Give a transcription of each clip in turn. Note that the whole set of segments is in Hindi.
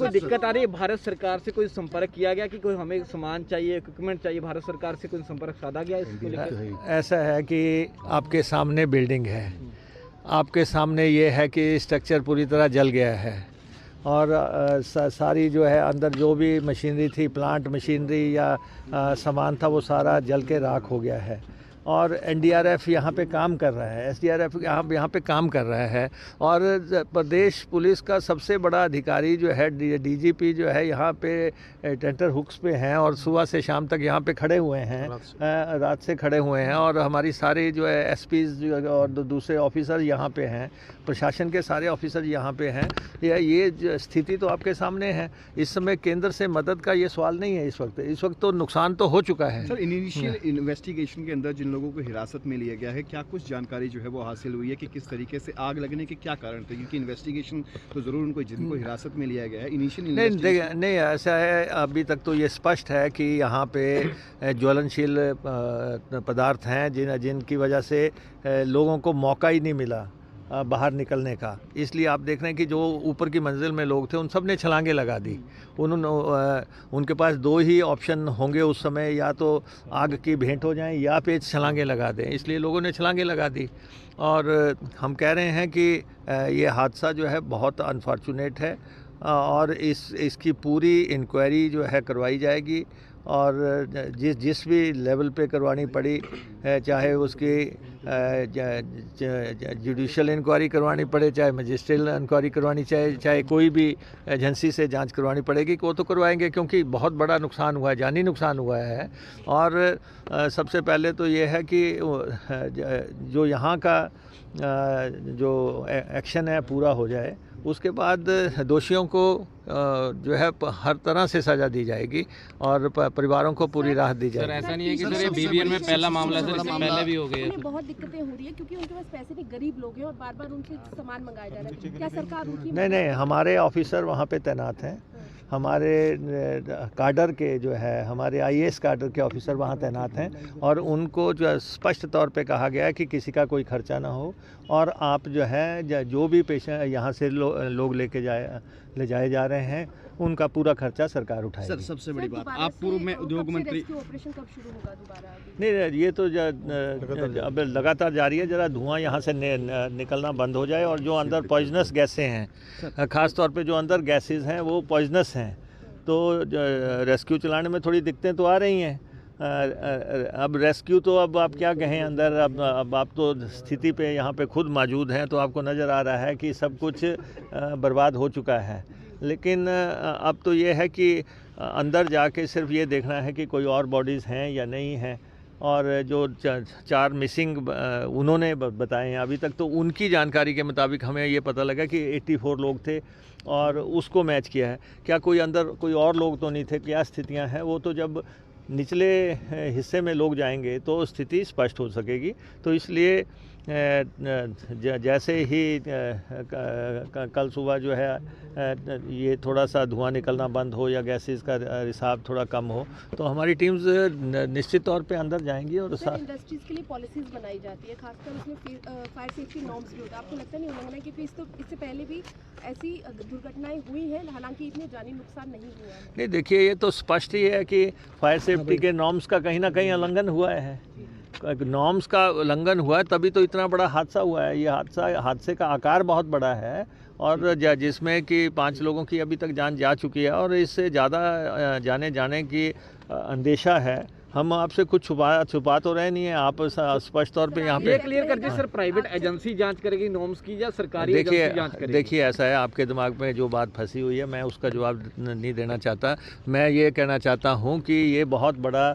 कोई दिक्कत आ रही है? भारत सरकार से कोई संपर्क किया गया कि कोई हमें सामान चाहिए, इक्विपमेंट चाहिए, भारत सरकार से कोई संपर्क साधा गया इसको लेकर? ऐसा है कि आपके सामने बिल्डिंग है, आपके सामने ये है कि स्ट्रक्चर पूरी तरह जल गया है और सारी जो है अंदर जो भी मशीनरी थी, प्लांट मशीनरी या सामान था, वो सारा जल के राख हो गया है। और एनडीआरएफ यहाँ पे काम कर रहा है, एसडीआरएफ यहाँ पे काम कर रहा है और प्रदेश पुलिस का सबसे बड़ा अधिकारी जो है डीजीपी जो है यहाँ पे टेंटर हुक्स पे हैं और सुबह से शाम तक यहाँ पे खड़े हुए हैं, रात से खड़े हुए हैं। और हमारी सारी जो है एसपीज और दूसरे ऑफिसर यहाँ पे हैं, प्रशासन के सारे ऑफिसर यहाँ पे हैं। ये स्थिति तो आपके सामने है। इस समय केंद्र से मदद का ये सवाल नहीं है। इस वक्त तो नुकसान तो हो चुका है। सर, इनिशियल इन्वेस्टिगेशन के अंदर जिन लोगों को हिरासत में लिया गया है, क्या कुछ जानकारी जो है वो हासिल हुई है कि किस तरीके से आग लगने के क्या कारण थे? क्योंकि इन्वेस्टिगेशन तो जरूर उनको जिनको हिरासत में लिया गया है इनिशियल नहीं ऐसा है, अभी तक तो ये स्पष्ट है कि यहाँ पे ज्वलनशील पदार्थ हैं जिनकी वजह से लोगों को मौका ही नहीं मिला बाहर निकलने का। इसलिए आप देख रहे हैं कि जो ऊपर की मंजिल में लोग थे उन सब ने छलांगे लगा दी। उनके पास दो ही ऑप्शन होंगे उस समय, या तो आग की भेंट हो जाएं या पे छलांगे लगा दें। इसलिए लोगों ने छलांगे लगा दी और हम कह रहे हैं कि ये हादसा जो है बहुत अनफॉर्चुनेट है और इसकी पूरी इंक्वायरी जो है करवाई जाएगी और जिस भी लेवल पे करवानी पड़ी, चाहे उसकी जुडिशल इंक्वायरी करवानी पड़े, चाहे मजिस्ट्रियल इंक्वायरी करवानी, चाहे कोई भी एजेंसी से जांच करवानी पड़ेगी, वो तो करवाएंगे क्योंकि बहुत बड़ा नुकसान हुआ है, जानी नुकसान हुआ है। और सबसे पहले तो ये है कि जो यहाँ का जो एक्शन है पूरा हो जाए, उसके बाद दोषियों को जो है हर तरह से सज़ा दी जाएगी और परिवारों को पूरी राहत दी जाएगी। सर, ऐसा नहीं है कि सर ये बीबीएन में पहला मामला सर, इससे पहले भी हो गए हैं। बहुत दिक्कतें हो रही है क्योंकि उनके पास पैसे नहीं, गरीब लोग हैं और बार-बार उनसे सामान मंगाया जा रहा है। क्या सरकार उनकी नहीं, हमारे ऑफिसर वहाँ पे तैनात हैं, हमारे काडर के जो है हमारे आईएएस काडर के ऑफिसर वहाँ तैनात हैं और उनको जो स्पष्ट तौर पे कहा गया है कि किसी का कोई खर्चा ना हो और आप जो है जो भी पेशेंट यहाँ से लोग ले जाए जा रहे हैं उनका पूरा खर्चा सरकार उठाएगी। सर, सबसे बड़ी बात, आप पूर्व में उद्योग मंत्री, ऑपरेशन कब शुरू होगा दोबारा? नहीं, ये तो अब लगातार जारी है। जरा धुआं यहाँ से निकलना बंद हो जाए और जो अंदर पॉइजनस गैसें हैं, ख़ास तौर पे जो अंदर गैसेस हैं वो पॉइजनस हैं, तो रेस्क्यू चलाने में थोड़ी दिक्कतें तो आ रही हैं। अब रेस्क्यू तो अब आप क्या कहें, अंदर अब आप तो स्थिति पे यहाँ पे खुद मौजूद हैं, तो आपको नज़र आ रहा है कि सब कुछ बर्बाद हो चुका है। लेकिन अब तो ये है कि अंदर जाके सिर्फ ये देखना है कि कोई और बॉडीज़ हैं या नहीं हैं। और जो 4 मिसिंग उन्होंने बताए हैं अभी तक, तो उनकी जानकारी के मुताबिक हमें ये पता लगा कि 84 लोग थे और उसको मैच किया है। क्या कोई अंदर कोई और लोग तो नहीं थे? क्या स्थितियां हैं वो तो जब निचले हिस्से में लोग जाएंगे तो स्थिति स्पष्ट हो सकेगी। तो इसलिए जैसे ही कल सुबह जो है ये थोड़ा सा धुआं निकलना बंद हो या गैसेस का रिसाव थोड़ा कम हो तो हमारी टीम्स निश्चित तौर पे अंदर जाएंगी। और इंडस्ट्रीज के लिए पॉलिसीज बनाई जाती है, खासकर उसमें फायर सेफ्टी नॉर्म्स भी होता है। आपको लगता नहीं उल्लंघन है? क्योंकि इससे पहले भी ऐसी दुर्घटनाएं हुई हैं, हालांकि इतने जानी नुकसान नहीं हुआ है। नहीं, देखिए ये तो स्पष्ट ही है कि फायर सेफ्टी के नॉर्म्स का कहीं ना कहीं उल्लंघन हुआ है। नॉर्म्स का उल्लंघन हुआ है तभी तो इतना बड़ा हादसा हुआ है। ये हादसे का आकार बहुत बड़ा है और जिसमें कि 5 लोगों की अभी तक जान जा चुकी है और इससे ज़्यादा जाने की अंदेशा है। हम आपसे कुछ छुपा तो रहे नहीं है, आप स्पष्ट तौर पे यहाँ पे क्लियर कर दीजिए। सर, प्राइवेट एजेंसी जांच करेगी नॉर्म्स की या सरकारी एजेंसी जांच करेगी? देखिए ऐसा है, आपके दिमाग में जो बात फंसी हुई है मैं उसका जवाब नहीं देना चाहता। मैं ये कहना चाहता हूँ कि ये बहुत बड़ा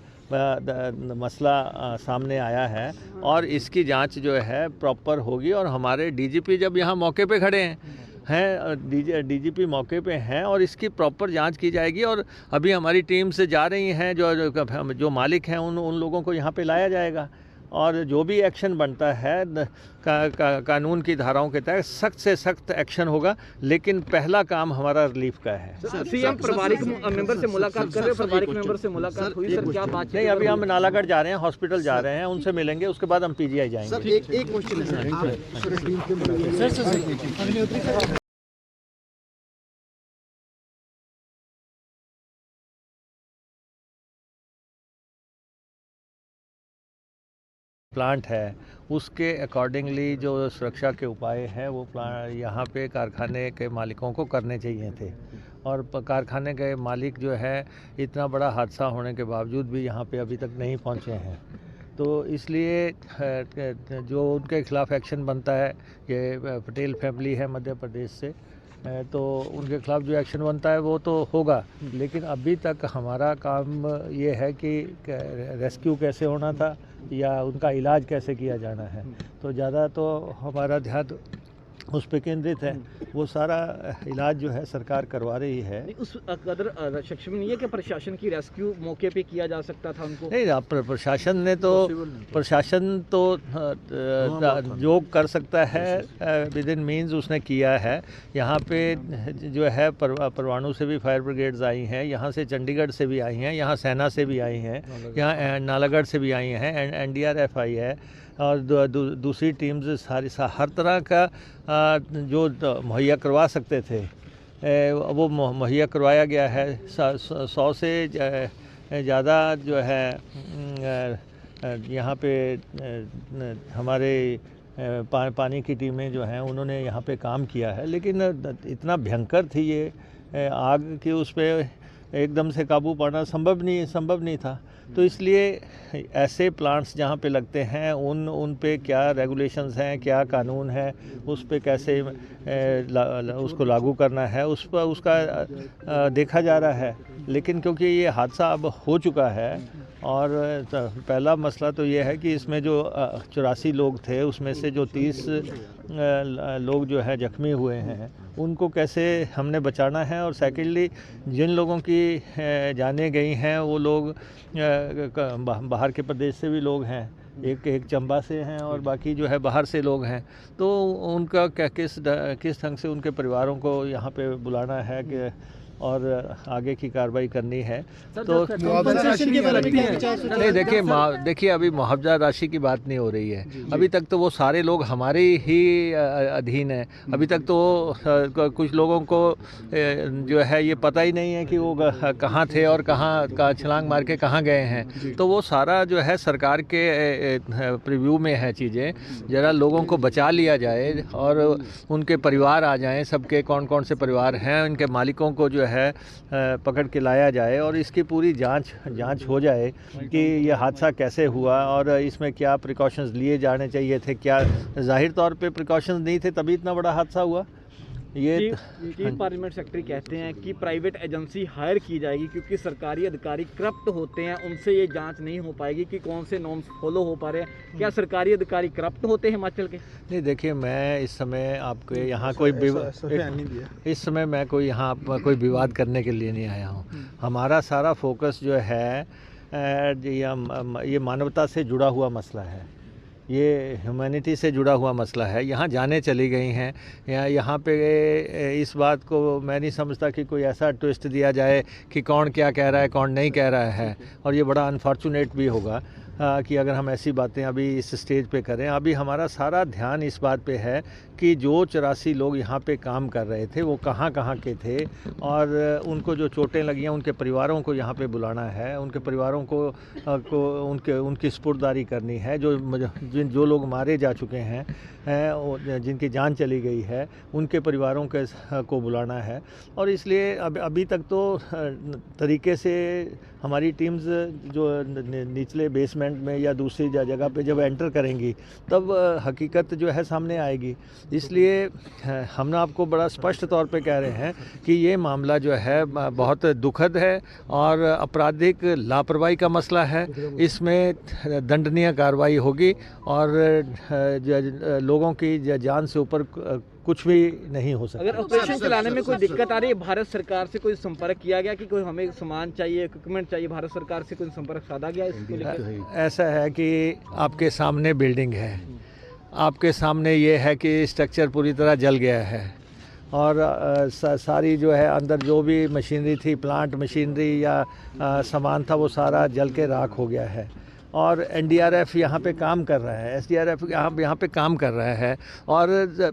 मसला सामने आया है और इसकी जांच जो है प्रॉपर होगी। और हमारे डीजीपी जब यहाँ मौके पे खड़े हैं डीजीपी मौके पे हैं और इसकी प्रॉपर जांच की जाएगी। और अभी हमारी टीम से जा रही हैं, जो मालिक हैं उन लोगों को यहाँ पे लाया जाएगा और जो भी एक्शन बनता है कानून की धाराओं के तहत सख्त से सख्त एक्शन होगा। लेकिन पहला काम हमारा रिलीफ का है। सीएम पारिवारिक मेंबर से मुलाकात कर रहे हैं? पारिवारिक मेंबर से मुलाकात हुई सर? क्या बात? नहीं, अभी हम नालागढ़ जा रहे हैं, हॉस्पिटल जा रहे हैं, उनसे मिलेंगे, उसके बाद हम पीजीआई जाएंगे। सर, एक क्वेश्चन है सर। प्लांट है उसके अकॉर्डिंगली जो सुरक्षा के उपाय हैं वो यहाँ पे कारखाने के मालिकों को करने चाहिए थे। और कारखाने के मालिक जो है इतना बड़ा हादसा होने के बावजूद भी यहाँ पे अभी तक नहीं पहुँचे हैं। तो इसलिए जो उनके खिलाफ़ एक्शन बनता है, ये पटेल फैमिली है मध्य प्रदेश से, तो उनके खिलाफ़ जो एक्शन बनता है वो तो होगा। लेकिन अभी तक हमारा काम ये है कि रेस्क्यू कैसे होना था या उनका इलाज कैसे किया जाना है, तो ज़्यादा तो हमारा ध्यान उस पर केंद्रित है। वो सारा इलाज जो है सरकार करवा रही है। नहीं, उस कदर सक्षम नहीं है कि प्रशासन की रेस्क्यू मौके पे किया जा सकता था उनको? नहीं, प्रशासन तो जो कर सकता है विद इन मीन्स उसने किया है। यहाँ पे जो है परवाणु से भी फायर ब्रिगेड्स आई हैं, यहाँ से चंडीगढ़ से भी आई हैं, यहाँ सेना से भी आई हैं, यहाँ नालागढ़ से भी आई हैं, NDRF आई है और दूसरी टीम्स सारी हर तरह का जो मुहैया करवा सकते थे वो मुहैया करवाया गया है। 100 से ज़्यादा जो है यहाँ पे हमारे पानी की टीमें जो हैं उन्होंने यहाँ पे काम किया है। लेकिन इतना भयंकर थी ये आग कि उस पर एकदम से काबू पाना संभव नहीं था। तो इसलिए ऐसे प्लांट्स जहाँ पे लगते हैं उन पे क्या रेगुलेशंस हैं, क्या कानून है, उस पे कैसे उसको लागू करना है, उस पर उसका देखा जा रहा है। लेकिन क्योंकि ये हादसा अब हो चुका है और पहला मसला तो ये है कि इसमें जो 84 लोग थे उसमें से जो 30 लोग जो है जख्मी हुए हैं उनको कैसे हमने बचाना है। और सेकेंडली जिन लोगों की जाने गई हैं वो लोग बाहर के प्रदेश से भी लोग हैं, एक चंबा से हैं और बाकी जो है बाहर से लोग हैं। तो उनका किस ढंग से उनके परिवारों को यहाँ पे बुलाना है कि और आगे की कार्रवाई करनी है। तो नहीं, देखिए अभी मुआवजा राशि की बात नहीं हो रही है। अभी तक तो वो सारे लोग हमारे ही अधीन है। अभी तक तो कुछ लोगों को जो है ये पता ही नहीं है कि वो कहाँ थे और कहाँ छलांग मार के कहाँ गए हैं। तो वो सारा जो है सरकार के प्रीव्यू में है चीज़ें। ज़रा लोगों को बचा लिया जाए और उनके परिवार आ जाएं, सबके कौन कौन से परिवार हैं, उनके मालिकों को जो है पकड़ के लाया जाए और इसकी पूरी जांच हो जाए कि ये हादसा कैसे हुआ और इसमें क्या प्रिकॉशंस लिए जाने चाहिए थे। क्या जाहिर तौर पे प्रिकॉशंस नहीं थे तभी इतना बड़ा हादसा हुआ। ये पार्लियामेंट सेक्रेटरी कहते हैं कि प्राइवेट एजेंसी हायर की जाएगी क्योंकि सरकारी अधिकारी करप्ट होते हैं, उनसे ये जांच नहीं हो पाएगी कि कौन से नॉर्म्स फॉलो हो पा रहे हैं। क्या सरकारी अधिकारी करप्ट होते हैं हिमाचल के? नहीं, देखिए मैं इस समय आपके यहाँ इस समय मैं कोई यहाँ कोई विवाद करने के लिए नहीं आया हूँ। हमारा सारा फोकस जो है ये मानवता से जुड़ा हुआ मसला है, ये ह्यूमैनिटी से जुड़ा हुआ मसला है। यहाँ जाने चली गई हैं यहाँ पे इस बात को मैं नहीं समझता कि कोई ऐसा ट्विस्ट दिया जाए कि कौन क्या कह रहा है कौन नहीं कह रहा है। और ये बड़ा अनफॉर्चुनेट भी होगा कि अगर हम ऐसी बातें अभी इस स्टेज पे करें। अभी हमारा सारा ध्यान इस बात पे है कि जो 84 लोग यहाँ पे काम कर रहे थे वो कहाँ के थे और उनको जो चोटें लगी हैं उनके परिवारों को यहाँ पे बुलाना है, उनके परिवारों को उनकी स्पुर्दारी करनी है। जो लोग मारे जा चुके हैं जिनकी जान चली गई है उनके परिवारों को बुलाना है। और इसलिए अभी तक तो तरीके से हमारी टीम्स जो निचले बेसमेंट में या दूसरी जगह पे जब एंटर करेंगी तब हकीकत जो है सामने आएगी। इसलिए हम आपको बड़ा स्पष्ट तौर पे कह रहे हैं कि ये मामला जो है बहुत दुखद है और आपराधिक लापरवाही का मसला है। इसमें दंडनीय कार्रवाई होगी और लोगों की जान से ऊपर कुछ भी नहीं हो सकता। अगर ऑपरेशन चलाने में कोई दिक्कत आ रही है, भारत सरकार से कोई संपर्क किया गया कि कोई हमें सामान चाहिए, इक्विपमेंट चाहिए, भारत सरकार से कोई संपर्क साधा गया इसको लेकर? ऐसा है कि आपके सामने बिल्डिंग है, आपके सामने ये है कि स्ट्रक्चर पूरी तरह जल गया है और सारी जो है अंदर जो भी मशीनरी थी, प्लांट मशीनरी या सामान था वो सारा जल के राख हो गया है। और एनडीआरएफ यहाँ पे काम कर रहा है, एसडीआरएफ यहाँ पे काम कर रहा है। और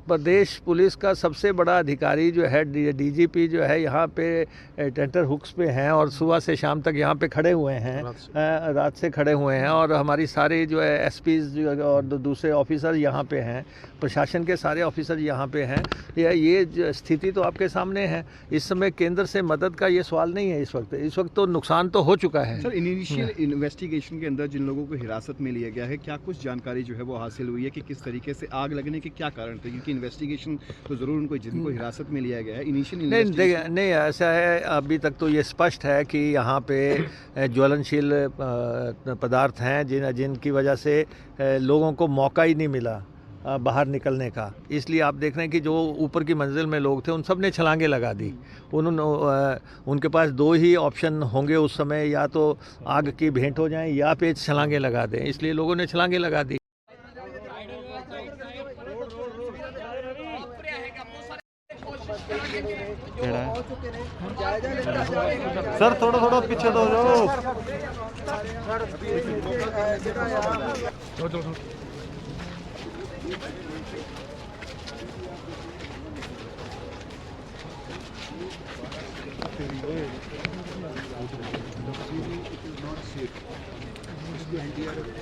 प्रदेश पुलिस का सबसे बड़ा अधिकारी जो है डीजीपी जो है यहाँ पे टेंटर हुक्स पे हैं और सुबह से शाम तक यहाँ पे खड़े हुए हैं, रात से खड़े हुए हैं। और हमारी सारी जो है एसपीज और दूसरे ऑफिसर यहाँ पे हैं, प्रशासन के सारे ऑफिसर यहाँ पे हैं। ये स्थिति तो आपके सामने है। इस समय केंद्र से मदद का ये सवाल नहीं है। इस वक्त तो नुकसान तो हो चुका है। सर, इनिशियल इन्वेस्टिगेशन के अंदर जिन लोगों को हिरासत में लिया गया है, क्या कुछ जानकारी जो है वो हासिल हुई है कि किस तरीके से आग लगने के क्या कारण थे? क्योंकि इन्वेस्टिगेशन तो जरूर उनको जिनको हिरासत में लिया गया है इनिशियल नहीं ऐसा है, अभी तक तो ये स्पष्ट है कि यहाँ पे ज्वलनशील पदार्थ हैं जिनकी वजह से लोगों को मौका ही नहीं मिला बाहर निकलने का। इसलिए आप देख रहे हैं कि जो ऊपर की मंजिल में लोग थे उन सब ने छलांगे लगा दी। उनके पास दो ही ऑप्शन होंगे उस समय, या तो आग की भेंट हो जाए या पे छलांगे लगा दें। इसलिए लोगों ने छलांगे लगा दी। सर थोड़ा पीछे दो जाओ।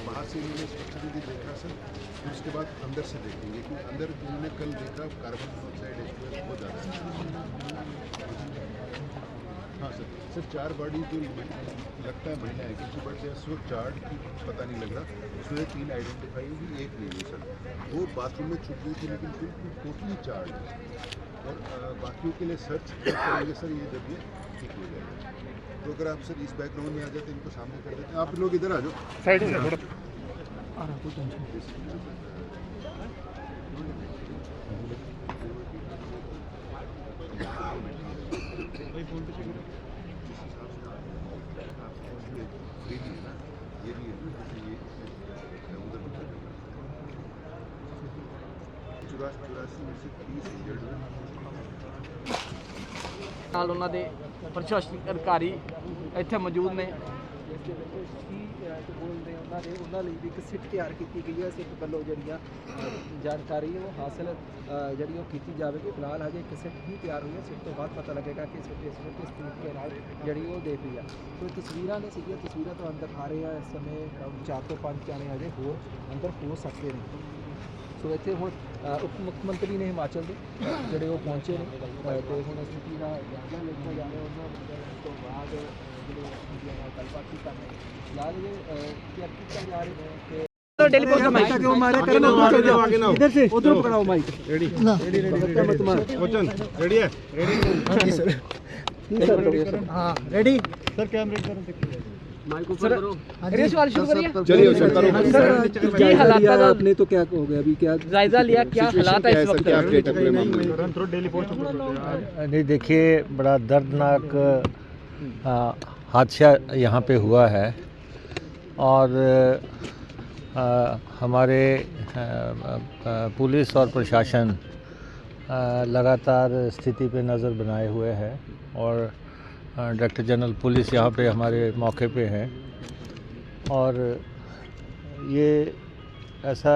बाहर से इन्होंने स्ट्रक्चरली देखा सर, फिर उसके बाद अंदर से देखेंगे कि अंदर इन्होंने कल देखा कार्बन मोनोऑक्साइड एक्सप्रेस बहुत ज़्यादा है। हाँ सर 4 बॉडी जो लगता है महिला है क्योंकि बट सो चार्ट पता नहीं लग रहा, उसमें 3 आइडेंटिफाई हुई, 1 नहीं हुई सर। वो बाथरूम में छुप गई थी लेकिन बिल्कुल टोटली चार्ज है और बाकियों के लिए सर्च करेंगे सर, ये जब ये ठीक हो जाएगा। तो अगर आप सर इस बैकग्राउंड में आ जाते इनको सामने कर देते हैं। आप लोग इधर आ जाओ साइड से थोड़ा। ਨਾਲ ਉਹਨਾਂ ਦੇ ਪ੍ਰਸ਼ਾਸਨਿਕ ਅਧਿਕਾਰੀ ਇੱਥੇ ਮੌਜੂਦ ਨੇ। ਉਹਨਾਂ ਲਈ ਵੀ ਇੱਕ ਸਿੱਟ ਤਿਆਰ ਕੀਤੀ ਗਈ ਹੈ। ਸਿੱਟ ਵੱਲੋਂ ਜਿਹੜੀਆਂ ਜਾਣਕਾਰੀ ਉਹ ਹਾਸਲ ਜਿਹੜੀ ਉਹ ਕੀਤੀ ਜਾਵੇਗੀ। ਫਿਲਹਾਲ ਹਜੇ ਇੱਕ ਸਿੱਟ ਹੀ ਤਿਆਰ ਹੋਈ ਹੈ। ਸਿੱਟ ਤੋਂ ਬਾਅਦ ਪਤਾ ਲੱਗੇਗਾ ਕਿ ਸਿੱਟ ਇਸ ਵੇਲੇ ਕਿਸ ਤਰੀਕੇ ਨਾਲ ਜਿਹੜੀ ਉਹ ਦੇਖ ਰਹੀ ਆ। ਸੋ ਤਸਵੀਰਾਂ ਨੇ ਸੀਗੀਆਂ, ਤਸਵੀਰਾਂ ਤੁਹਾਨੂੰ ਦਿਖਾ ਰਹੇ ਆ। ਇਸ ਸਮੇਂ 4 ਤੋਂ 5 ਜਾਣੇ ਹਜੇ ਹੋਰ ਅੰਦਰ ਹੋ ਸਕਦੇ ਨੇ। ਸੋ ਇੱਥੇ ਹੁਣ ਉਪ ਮੁੱਖ ਮੰਤਰੀ ਨੇ ਹਿਮਾਚਲ ਦੇ ਜਿਹੜੇ ਉਹ ਪਹੁੰਚੇ ਨੇ ਅਤੇ ਹੁਣ ਸਥਿਤੀ ਦਾ ਜਾਇਜ਼ਾ ਲਿਆ ਜਾ ਰਿਹਾ। ਉਹਨਾਂ ਤੋਂ ਬਾਅਦ ਜਿਹੜੇ ਮੀਡੀਆ ਨਾਲ ਗੱਲਬਾਤ ਵੀ ਕਰ ਰਹੇ ਫਿਲਹਾਲ ਇਹ ਚੈੱਕ ਕੀਤਾ ਜਾ ਰਿਹਾ ਹੈ ਕਿ डेली पोस्ट का माइक क्यों मारे करना आगे ना इधर से उधर पकड़ाओ माइक। रेडी वचन रेडी है? Ready sir. हाँ रेडी सर कैमरे करो माइक ऊपर करो। अरे सवाल शुरू करिए। चलिए सर करो। क्या हालात है आपने तो क्या हो गया अभी, क्या जायजा लिया, क्या हालात है इस वक्त? क्या अपडेट है पूरे मामले में? थोड़ा डेली पोस्ट नहीं देखिए, बड़ा दर्दनाक हादसा यहाँ पे हुआ है और हमारे पुलिस और प्रशासन लगातार स्थिति पे नज़र बनाए हुए है और डायरेक्टर जनरल पुलिस यहाँ पे हमारे मौके पे हैं। और ये ऐसा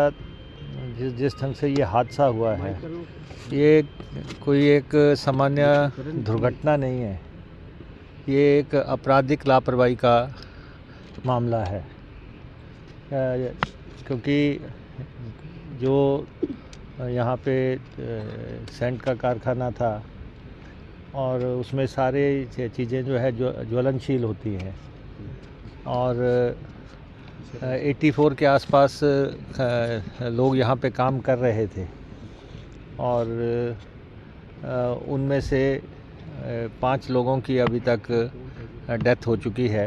जिस ढंग से ये हादसा हुआ है, ये कोई एक सामान्य दुर्घटना नहीं है, ये एक आपराधिक लापरवाही का मामला है। क्योंकि जो यहाँ पे सेंट का कारखाना था और उसमें सारे चीज़ें जो है ज्वलनशील होती हैं और 84 के आसपास लोग यहाँ पे काम कर रहे थे और उनमें से 5 लोगों की अभी तक डेथ हो चुकी है।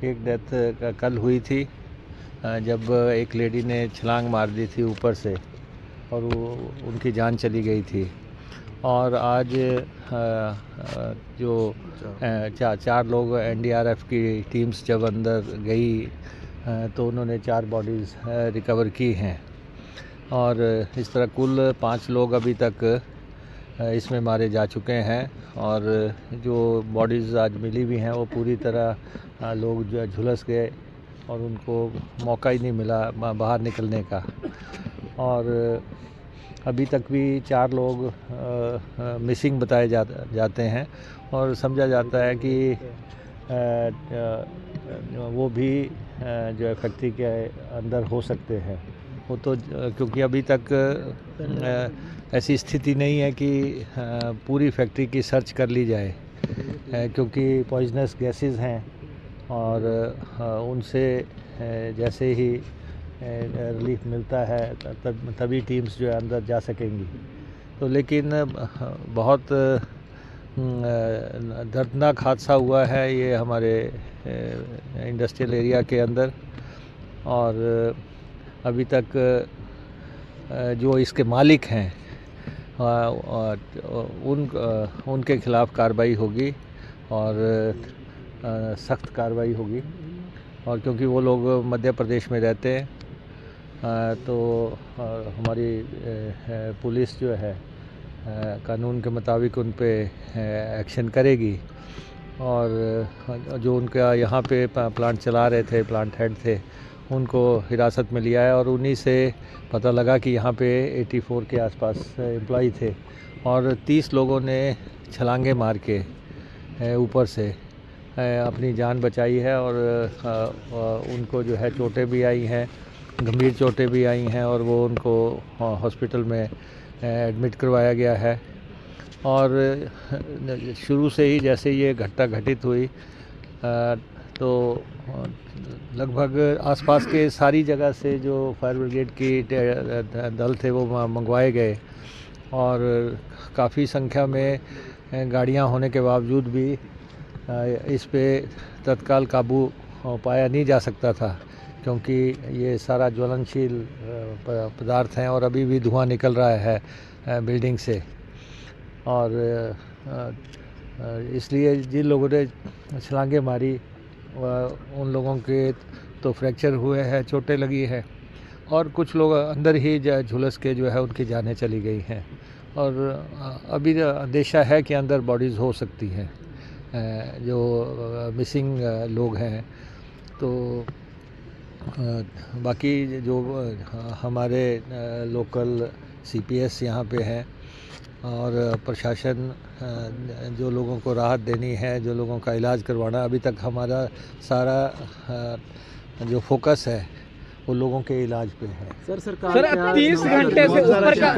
एक डेथ कल हुई थी जब एक लेडी ने छलांग मार दी थी ऊपर से और वो उनकी जान चली गई थी। और आज जो 4 लोग एनडीआरएफ की टीम्स जब अंदर गई तो उन्होंने 4 बॉडीज़ रिकवर की हैं और इस तरह कुल 5 लोग अभी तक इसमें मारे जा चुके हैं। और जो बॉडीज़ आज मिली हुई हैं वो पूरी तरह लोग जो झुलस गए और उनको मौका ही नहीं मिला बाहर निकलने का। और अभी तक भी 4 लोग मिसिंग बताए जाते हैं और समझा जाता है कि वो भी जो है फैक्ट्री के अंदर हो सकते हैं। वो तो क्योंकि अभी तक ऐसी स्थिति नहीं है कि पूरी फैक्ट्री की सर्च कर ली जाए, क्योंकि पॉइजनस गैसेस हैं और उनसे जैसे ही रिलीफ मिलता है तभी टीम्स जो है अंदर जा सकेंगी। तो लेकिन बहुत दर्दनाक हादसा हुआ है ये हमारे इंडस्ट्रियल एरिया के अंदर, और अभी तक जो इसके मालिक हैं उनके खिलाफ़ कार्रवाई होगी और सख्त कार्रवाई होगी। और क्योंकि वो लोग मध्य प्रदेश में रहते हैं तो हमारी पुलिस जो है कानून के मुताबिक उन पे एक्शन करेगी। और जो उनका यहाँ पे प्लांट चला रहे थे, प्लांट हेड थे, उनको हिरासत में लिया है और उन्हीं से पता लगा कि यहाँ पे 84 के आसपास एम्प्लॉई थे और 30 लोगों ने छलांगे मार के ऊपर से अपनी जान बचाई है। और उनको जो है चोटें भी आई हैं, गंभीर चोटें भी आई हैं और वो उनको हॉस्पिटल में एडमिट करवाया गया है। और शुरू से ही जैसे ये घटना घटित हुई तो लगभग आसपास के सारी जगह से जो फायर ब्रिगेड की दल थे वो मंगवाए गए और काफ़ी संख्या में गाड़ियां होने के बावजूद भी इस पे तत्काल काबू पाया नहीं जा सकता था, क्योंकि ये सारा ज्वलनशील पदार्थ हैं और अभी भी धुआं निकल रहा है बिल्डिंग से। और इसलिए जिन लोगों ने छलांगे मारी उन लोगों के तो फ्रैक्चर हुए हैं, चोटें लगी है और कुछ लोग अंदर ही झुलस के जो है उनकी जानें चली गई हैं। और अभी अंदेशा है कि अंदर बॉडीज़ हो सकती हैं जो मिसिंग लोग हैं। तो बाकी जो हमारे लोकल CPS यहाँ पे हैं और प्रशासन जो लोगों को राहत देनी है, जो लोगों का इलाज करवाना, अभी तक हमारा सारा जो फोकस है वो लोगों के इलाज पे है। सर 30 घंटे से ऊपर का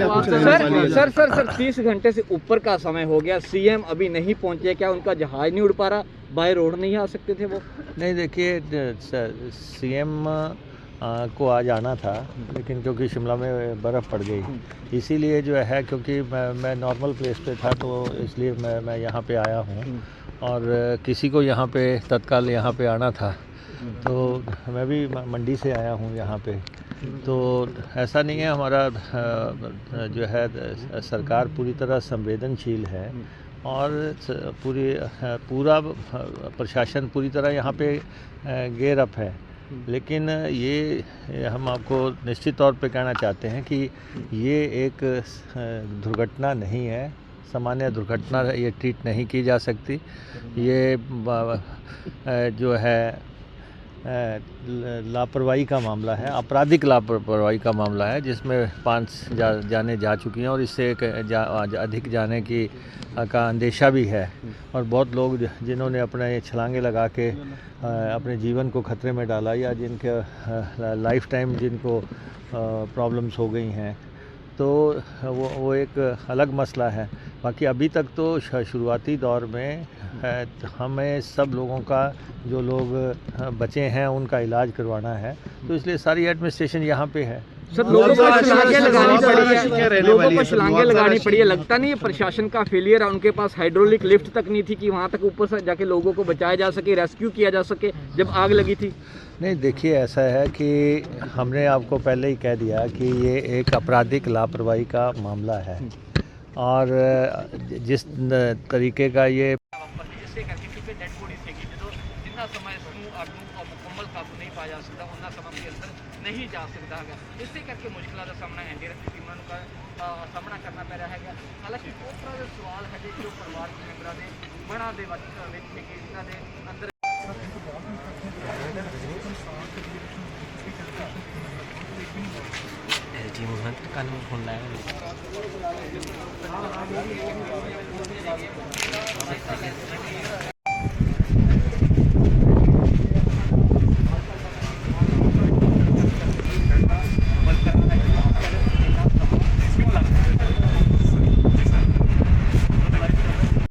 सर 30 घंटे से ऊपर का समय हो गया, CM अभी नहीं पहुंचे, क्या उनका जहाज नहीं उड़ पा रहा, बाय रोड नहीं आ सकते थे वो? नहीं, देखिए CM को आज आना था, लेकिन क्योंकि शिमला में बर्फ़ पड़ गई इसीलिए जो है, क्योंकि मैं नॉर्मल प्लेस पे था तो इसलिए मैं यहाँ पे आया हूँ और किसी को यहाँ पे तत्काल यहाँ पे आना था तो मैं भी मंडी से आया हूँ यहाँ पे। तो ऐसा नहीं है, हमारा जो है सरकार पूरी तरह संवेदनशील है और पूरा प्रशासन पूरी तरह यहाँ पे गेयर अप है। लेकिन ये हम आपको निश्चित तौर पे कहना चाहते हैं कि ये एक दुर्घटना नहीं है, सामान्य दुर्घटना ये ट्रीट नहीं की जा सकती। ये जो है लापरवाही का मामला है, आपराधिक लापरवाही का मामला है, जिसमें 5 जाने जा चुकी हैं और इससे अधिक जाने की का अंदेशा भी है। और बहुत लोग जिन्होंने अपने छलांगे लगा के अपने जीवन को खतरे में डाला या जिनके लाइफ टाइम जिनको प्रॉब्लम्स हो गई हैं, तो वो एक अलग मसला है। बाकी अभी तक तो शुरुआती दौर में हमें सब लोगों का, जो लोग बचे हैं उनका इलाज करवाना है, तो इसलिए सारी एडमिनिस्ट्रेशन यहाँ पे है। सर लोगों को छलांगे लगानी पड़ी है, लोगों को छलांगे लगानी पड़ी है, लगता नहीं है प्रशासन का फेलियर है? उनके पास हाइड्रोलिक लिफ्ट तक नहीं थी कि वहाँ तक ऊपर से जाके लोगों को बचाया जा सके, रेस्क्यू किया जा सके जब आग लगी थी। नहीं, देखिए ऐसा है कि हमने आपको पहले ही कह दिया कि ये एक आपराधिक लापरवाही का मामला है और जिस तरीके का ये मुकम्मल काबू नहीं पाया जा सकता, उन्ना समय के अंदर नहीं जा सकता है, इसे करके मुश्किल का सामना है का सामना करना पै रहा है। हालांकि बहुत सारे सवाल है जो परिवार के मैंबर ने बड़ा दे अंदर ਟੀਮ ਉਹਨਾਂ ਤੇ ਕੰਨ ਫੋਨ ਲਾਇਆ